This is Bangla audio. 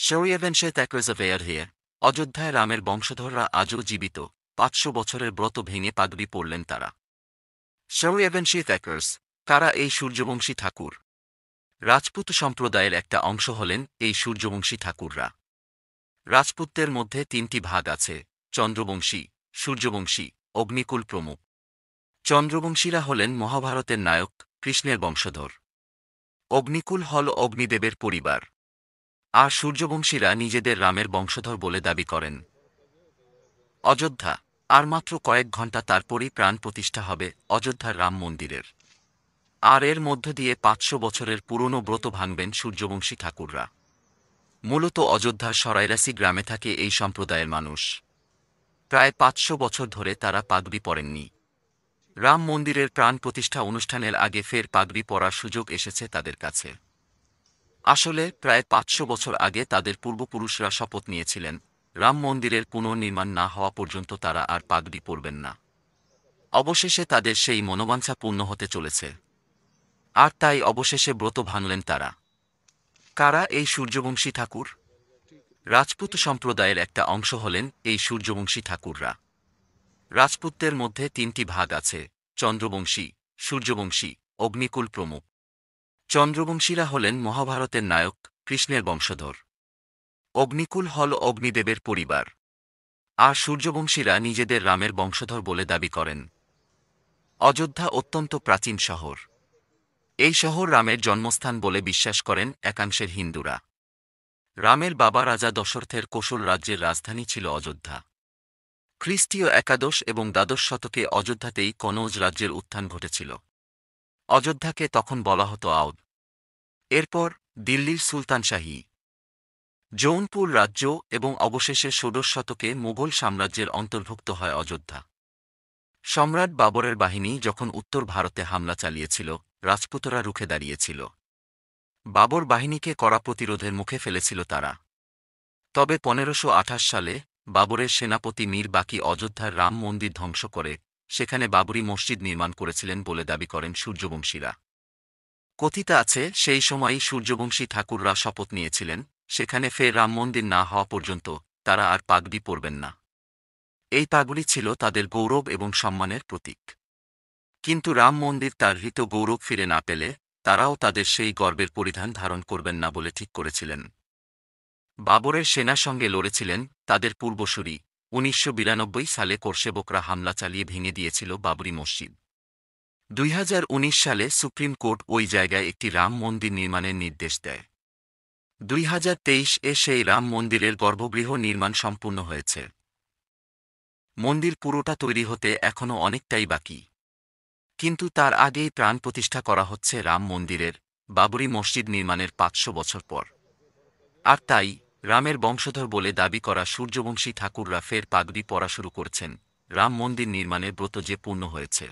শৌর্যবংশে ত্যাকর্যভেয়ার হিয়ে অযোধ্যায় রামের বংশধররা আজও জীবিত। ৫০০ বছরের ব্রত ভেঙে পাগড়ি পরলেন তারা। শৌর্যবংশী ত্যাকর্স কারা এই সূর্যবংশী ঠাকুর? রাজপুত সম্প্রদায়ের একটা অংশ হলেন এই সূর্যবংশী ঠাকুররা। রাজপুতদের মধ্যে ৩টি ভাগ আছে: চন্দ্রবংশী, সূর্যবংশী, অগ্নিকুল প্রমুখ। চন্দ্রবংশীরা হলেন মহাভারতের নায়ক কৃষ্ণের বংশধর। অগ্নিকুল হল অগ্নিদেবের পরিবার। আর সূর্যবংশীরা নিজেদের রামের বংশধর বলে দাবি করেন। অযোধ্যা, আর মাত্র কয়েক ঘণ্টা তারপরই প্রাণ প্রতিষ্ঠা হবে অযোধ্যার রাম মন্দিরের। আর এর মধ্য দিয়ে ৫০০ বছরের পুরনো ব্রত ভাঙবেন সূর্যবংশী ঠাকুররা। মূলত অযোধ্যার সরাইরাসি গ্রামে থাকে এই সম্প্রদায়ের মানুষ। প্রায় ৫০০ বছর ধরে তারা পাগড়ি পরেননি। রাম মন্দিরের প্রাণ প্রতিষ্ঠা অনুষ্ঠানের আগে ফের পাগড়ি পরার সুযোগ এসেছে তাদের কাছে। আসলে প্রায় ৫০০ বছর আগে তাদের পূর্বপুরুষরা শপথ নিয়েছিলেন, রাম মন্দিরের পুনর্নির্মাণ না হওয়া পর্যন্ত তারা আর পাগড়ি পরবেন না। অবশেষে তাদের সেই মনোবাঞ্ছা পূর্ণ হতে চলেছে। আর তাই অবশেষে ব্রত ভাঙলেন তারা। কারা এই সূর্যবংশী ঠাকুর? রাজপুত সম্প্রদায়ের একটা অংশ হলেন এই সূর্যবংশী ঠাকুররা। রাজপুতদের মধ্যে ৩টি ভাগ আছে: চন্দ্রবংশী, সূর্যবংশী, অগ্নিকুল প্রমুখ। চন্দ্রবংশীরা হলেন মহাভারতের নায়ক কৃষ্ণের বংশধর। অগ্নিকুল হল অগ্নিদেবের পরিবার। আর সূর্যবংশীরা নিজেদের রামের বংশধর বলে দাবি করেন। অযোধ্যা অত্যন্ত প্রাচীন শহর। এই শহর রামের জন্মস্থান বলে বিশ্বাস করেন একাংশের হিন্দুরা। রামের বাবা রাজা দশরথের কোশল রাজ্যের রাজধানী ছিল অযোধ্যা। খ্রিস্টীয় একাদশ এবং দ্বাদশ শতকে অযোধ্যাতেই কনৌজ রাজ্যের উত্থান ঘটেছিল। অযোধ্যাকে তখন বলা হতো আওধ। এরপর দিল্লির সুলতানশাহী, জৌনপুর রাজ্য এবং অবশেষে ষোড়শ শতকে মুঘল সাম্রাজ্যের অন্তর্ভুক্ত হয় অযোধ্যা। সম্রাট বাবরের বাহিনী যখন উত্তর ভারতে হামলা চালিয়েছিল, রাজপুতরা রুখে দাঁড়িয়েছিল। বাবর বাহিনীকে কড়া প্রতিরোধের মুখে ফেলেছিল তারা। তবে ১৫২৮ সালে বাবরের সেনাপতি মীর বাকি অযোধ্যার রাম মন্দির ধ্বংস করে সেখানে বাবরি মসজিদ নির্মাণ করেছিলেন বলে দাবি করেন সূর্যবংশীরা। কথিত আছে সেই সময়ই সূর্যবংশী ঠাকুররা শপথ নিয়েছিলেন, সেখানে ফের রাম মন্দির না হওয়া পর্যন্ত তারা আর পাগড়ি পরবেন না। এই পাগড়ি ছিল তাদের গৌরব এবং সম্মানের প্রতীক। কিন্তু রাম মন্দির তার হৃত গৌরব ফিরে না পেলে তারাও তাদের সেই গর্বের পরিধান ধারণ করবেন না বলে ঠিক করেছিলেন। বাবরের সেনার সঙ্গে লড়েছিলেন তাদের পূর্বসূরি। ১৯৯২ সালে কোরশেবকরা হামলা চালিয়ে ভেঙে দিয়েছিল বাবরি মসজিদ। ২০১৯ সালে সুপ্রিম কোর্ট ওই জায়গায় একটি রাম মন্দির নির্মাণের নির্দেশ দেয়। ২০২৩-এ সেই রাম মন্দিরের গর্ভগৃহ নির্মাণ সম্পূর্ণ হয়েছে। মন্দির পুরোটা তৈরি হতে এখনও অনেকটাই বাকি। কিন্তু তার আগেই প্রাণ প্রতিষ্ঠা করা হচ্ছে রাম মন্দিরের, বাবরি মসজিদ নির্মাণের ৫০০ বছর পর। আর তাই রামের বংশধর বলে দাবি করা সূর্যবংশী ঠাকুররা ফের পাগড়ি পরা শুরু করছেন। রাম মন্দির নির্মাণের ব্রত যে পূর্ণ হয়েছে।